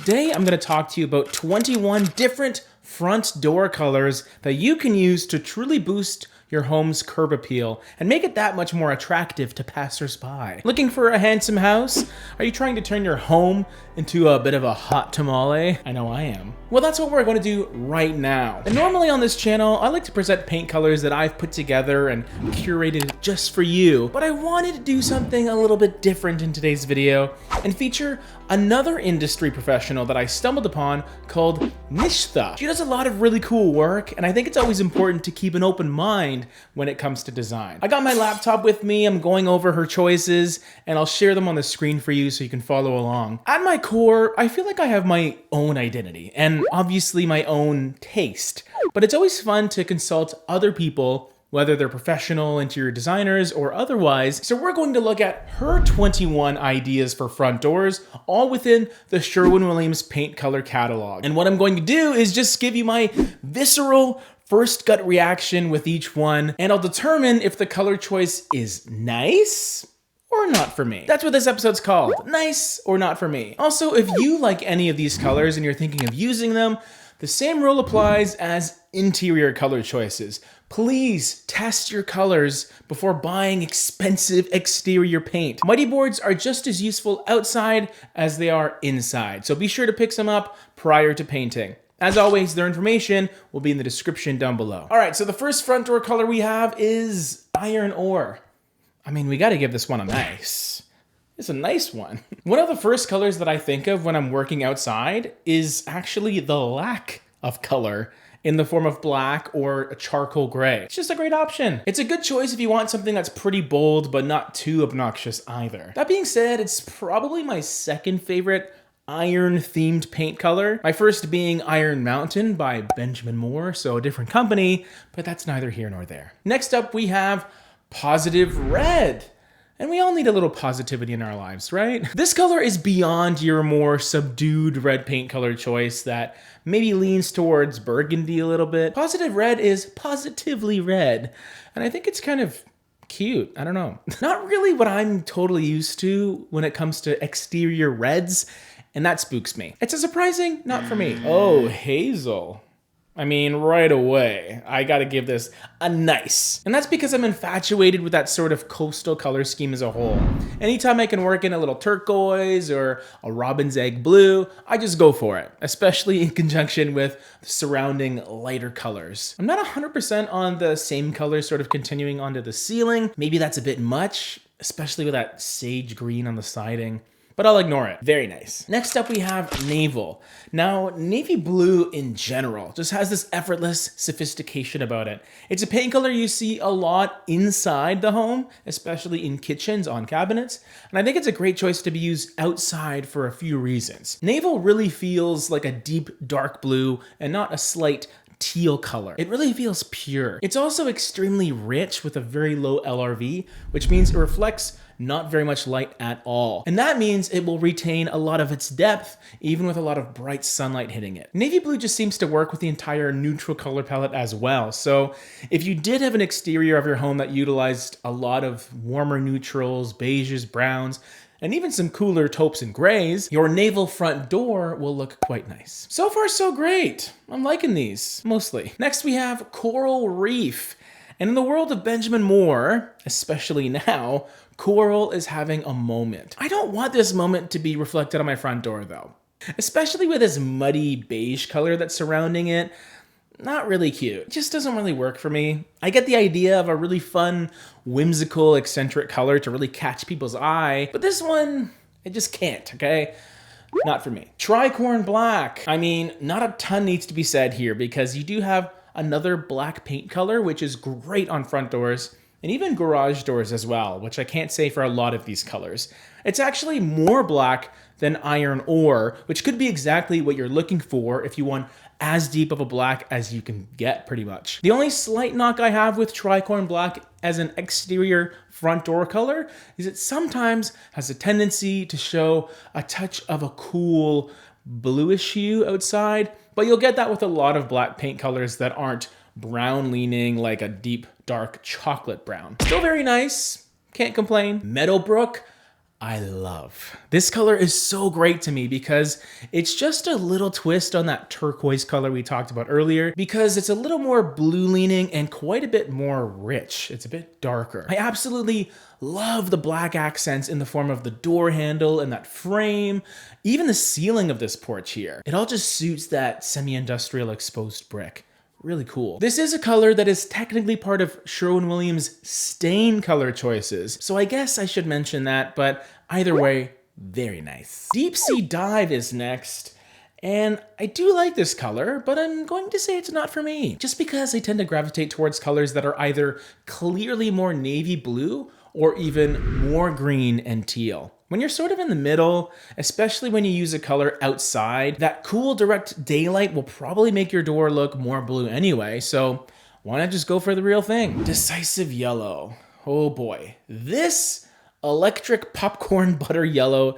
Today, I'm going to talk to you about 21 different front door colors that you can use to truly boost your home's curb appeal and make it that much more attractive to passersby. Looking for a handsome house? Are you trying to turn your home into a bit of a hot tamale? I know I am. Well, that's what we're going to do right now. And normally on this channel, I like to present paint colors that I've put together and curated just for you, but I wanted to do something a little bit different in today's video and feature another industry professional that I stumbled upon called Nishtha. She does a lot of really cool work, and I think it's always important to keep an open mind when it comes to design. I got my laptop with me, I'm going over her choices, and I'll share them on the screen for you so you can follow along. At my core, I feel like I have my own identity, and obviously my own taste, but it's always fun to consult other people, whether they're professional interior designers or otherwise. So we're going to look at her 21 ideas for front doors, all within the Sherwin-Williams paint color catalog. And what I'm going to do is just give you my visceral first gut reaction with each one, and I'll determine if the color choice is nice or not for me. That's what this episode's called, nice or not for me. Also, if you like any of these colors and you're thinking of using them, the same rule applies as interior color choices. Please test your colors before buying expensive exterior paint. Mighty boards are just as useful outside as they are inside, so be sure to pick some up prior to painting. As always, their information will be in the description down below. All right, so the first front door color we have is iron ore. I mean, we gotta give this one a nice. It's a nice one. One of the first colors that I think of when I'm working outside is actually the lack of color in the form of black or a charcoal gray. It's just a great option. It's a good choice if you want something that's pretty bold, but not too obnoxious either. That being said, it's probably my second favorite iron-themed paint color. My first being Iron Mountain by Benjamin Moore, so a different company, but that's neither here nor there. Next up, we have Positive Red. And we all need a little positivity in our lives, right? This color is beyond your more subdued red paint color choice that maybe leans towards burgundy a little bit. Positive Red is positively red, and I think it's kind of cute. I don't know. Not really what I'm totally used to when it comes to exterior reds, and that spooks me. It's a surprising not for me. Oh, hazel. I mean, right away, I gotta give this a nice. And that's because I'm infatuated with that sort of coastal color scheme as a whole. Anytime I can work in a little turquoise or a robin's egg blue, I just go for it, especially in conjunction with the surrounding lighter colors. I'm not 100% on the same color sort of continuing onto the ceiling. Maybe that's a bit much, especially with that sage green on the siding, but I'll ignore it. Very nice. Next up, we have Naval. Now, navy blue in general just has this effortless sophistication about it. It's a paint color you see a lot inside the home, especially in kitchens, on cabinets, and I think it's a great choice to be used outside for a few reasons. Naval really feels like a deep dark blue and not a slight teal color. It really feels pure. It's also extremely rich with a very low LRV, which means it reflects not very much light at all. And that means it will retain a lot of its depth, even with a lot of bright sunlight hitting it. Navy blue just seems to work with the entire neutral color palette as well. So if you did have an exterior of your home that utilized a lot of warmer neutrals, beiges, browns, and even some cooler taupes and grays, your naval front door will look quite nice. So far, so great. I'm liking these, mostly. Next, we have Coral Reef. And in the world of Benjamin Moore, especially now, coral is having a moment. I don't want this moment to be reflected on my front door though, especially with this muddy beige color that's surrounding it. Not really cute. It just doesn't really work for me. I get the idea of a really fun, whimsical, eccentric color to really catch people's eye, but this one, it just can't, okay? Not for me. Tricorn Black. I mean, not a ton needs to be said here because you do have another black paint color, which is great on front doors and even garage doors as well, which I can't say for a lot of these colors. It's actually more black than iron ore, which could be exactly what you're looking for if you want as deep of a black as you can get, pretty much. The only slight knock I have with Tricorn Black as an exterior front door color is it sometimes has a tendency to show a touch of a cool bluish hue outside, but you'll get that with a lot of black paint colors that aren't brown leaning like a deep dark chocolate brown. Still very nice, can't complain. Meadowbrook, I love. This color is so great to me because it's just a little twist on that turquoise color we talked about earlier, because it's a little more blue leaning and quite a bit more rich. It's a bit darker. I absolutely love the black accents in the form of the door handle and that frame, even the ceiling of this porch here. It all just suits that semi-industrial exposed brick. Really cool. This is a color that is technically part of Sherwin-Williams' stain color choices, so I guess I should mention that, but either way, very nice. Deep Sea Dive is next, and I do like this color, but I'm going to say it's not for me, just because I tend to gravitate towards colors that are either clearly more navy blue or even more green and teal. When you're sort of in the middle, especially when you use a color outside, that cool direct daylight will probably make your door look more blue anyway, so why not just go for the real thing? Decisive Yellow. Oh boy. This electric popcorn butter yellow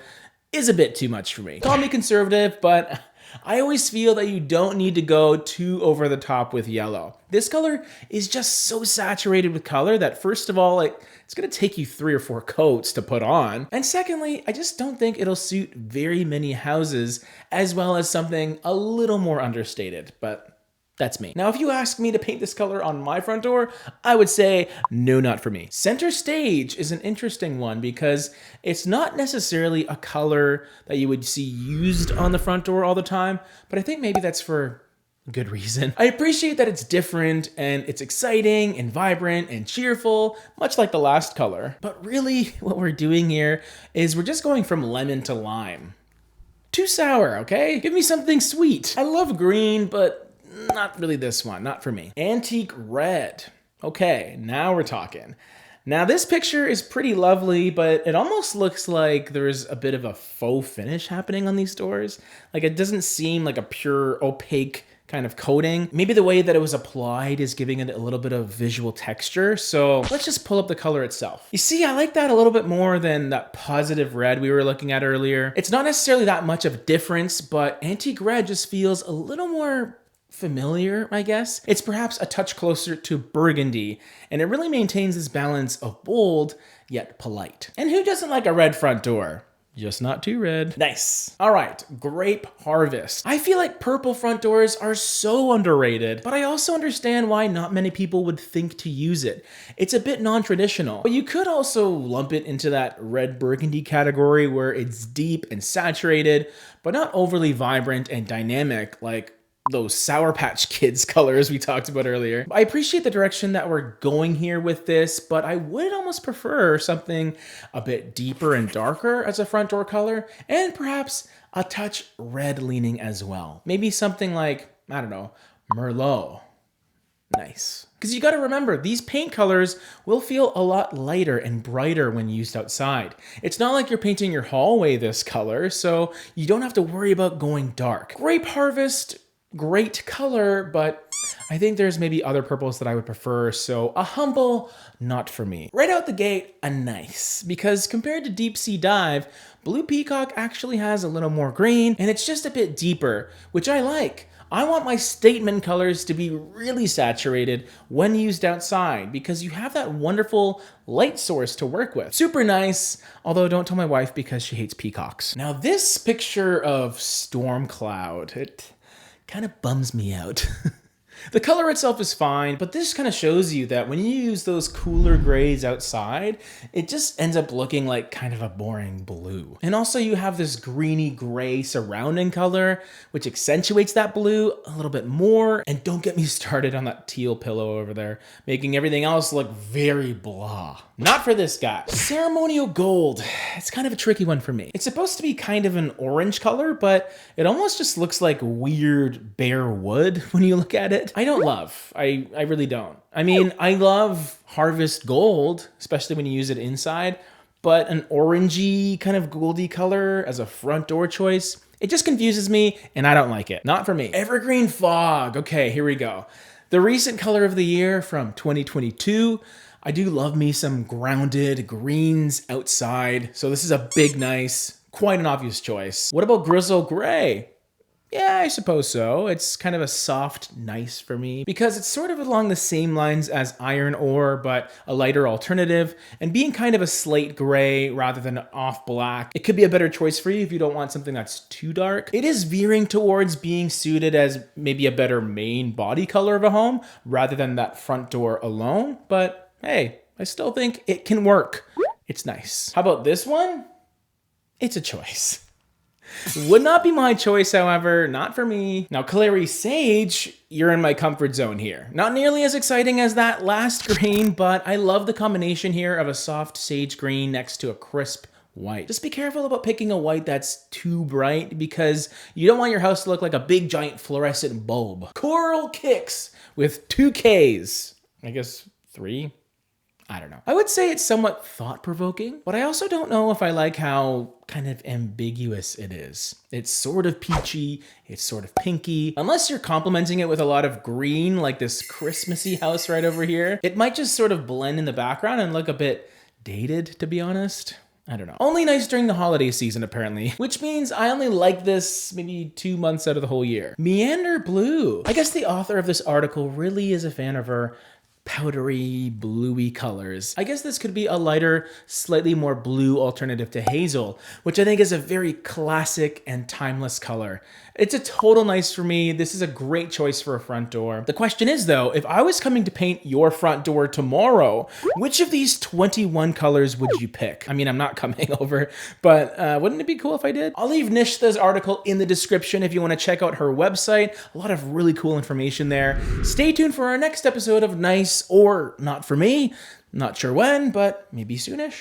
is a bit too much for me. Call me conservative, but I always feel that you don't need to go too over the top with yellow. This color is just so saturated with color that first of all, it's gonna take you 3 or 4 coats to put on. And secondly, I just don't think it'll suit very many houses, as well as something a little more understated, but that's me. Now, if you ask me to paint this color on my front door, I would say, no, not for me. Center Stage is an interesting one because it's not necessarily a color that you would see used on the front door all the time, but I think maybe that's for good reason. I appreciate that it's different and it's exciting and vibrant and cheerful, much like the last color. But really, what we're doing here is we're just going from lemon to lime. Too sour, okay? Give me something sweet. I love green, but not really this one, not for me. Antique Red. Okay, now we're talking. Now this picture is pretty lovely, but it almost looks like there's a bit of a faux finish happening on these doors. Like it doesn't seem like a pure opaque kind of coating. Maybe the way that it was applied is giving it a little bit of visual texture. So let's just pull up the color itself. You see, I like that a little bit more than that positive red we were looking at earlier. It's not necessarily that much of a difference, but Antique Red just feels a little more familiar, I guess. It's perhaps a touch closer to burgundy, and it really maintains this balance of bold yet polite. And who doesn't like a red front door? Just not too red. Nice. All right, Grape Harvest. I feel like purple front doors are so underrated, but I also understand why not many people would think to use it. It's a bit non-traditional, but you could also lump it into that red burgundy category where it's deep and saturated, but not overly vibrant and dynamic like those Sour Patch Kids colors we talked about earlier. I appreciate the direction that we're going here with this, but I would almost prefer something a bit deeper and darker as a front door color, and perhaps a touch red leaning as well. Maybe something like, I don't know, Merlot. Nice. Because you got to remember, these paint colors will feel a lot lighter and brighter when used outside. It's not like you're painting your hallway this color, so you don't have to worry about going dark. Grape Harvest, great color, but I think there's maybe other purples that I would prefer, so a humble, not for me. Right out the gate, a nice, because compared to Deep Sea Dive, Blue Peacock actually has a little more green, and it's just a bit deeper, which I like. I want my statement colors to be really saturated when used outside because you have that wonderful light source to work with. Super nice, although don't tell my wife because she hates peacocks. Now this picture of Storm Cloud, it kind of bums me out. The color itself is fine, but this kind of shows you that when you use those cooler grays outside, it just ends up looking like kind of a boring blue. And also you have this greeny gray surrounding color, which accentuates that blue a little bit more. And don't get me started on that teal pillow over there, making everything else look very blah. Not for this guy. Ceremonial Gold. It's kind of a tricky one for me. It's supposed to be kind of an orange color, but it almost just looks like weird bare wood when you look at it. I don't love. I really don't. I mean, I love Harvest Gold, especially when you use it inside, but an orangey kind of goldy color as a front door choice, it just confuses me and I don't like it. Not for me. Evergreen Fog. Okay, here we go. The recent color of the year from 2022. I do love me some grounded greens outside. So this is a big, nice, quite an obvious choice. What about Grizzle Gray? Yeah, I suppose so. It's kind of a soft, nice for me because it's sort of along the same lines as iron ore, but a lighter alternative, and being kind of a slate gray rather than off black. It could be a better choice for you if you don't want something that's too dark. It is veering towards being suited as maybe a better main body color of a home rather than that front door alone, but hey, I still think it can work. It's nice. How about this one? It's a choice. Would not be my choice, however, not for me. Now, Clary Sage, you're in my comfort zone here. Not nearly as exciting as that last green, but I love the combination here of a soft sage green next to a crisp white. Just be careful about picking a white that's too bright because you don't want your house to look like a big giant fluorescent bulb. Coral Kicks with 2 Ks. I guess 3? I don't know. I would say it's somewhat thought-provoking, but I also don't know if I like how kind of ambiguous it is. It's sort of peachy, it's sort of pinky. Unless you're complementing it with a lot of green, like this Christmassy house right over here, it might just sort of blend in the background and look a bit dated, to be honest. I don't know. Only nice during the holiday season, apparently, which means I only like this maybe 2 months out of the whole year. Meander Blue. I guess the author of this article really is a fan of her powdery, bluey colors. I guess this could be a lighter, slightly more blue alternative to hazel, which I think is a very classic and timeless color. It's a total nice for me. This is a great choice for a front door. The question is though, if I was coming to paint your front door tomorrow, which of these 21 colors would you pick? I mean, I'm not coming over, but wouldn't it be cool if I did? I'll leave Nishtha's article in the description if you want to check out her website. A lot of really cool information there. Stay tuned for our next episode of Nice or Not For Me. Not sure when, but maybe soonish.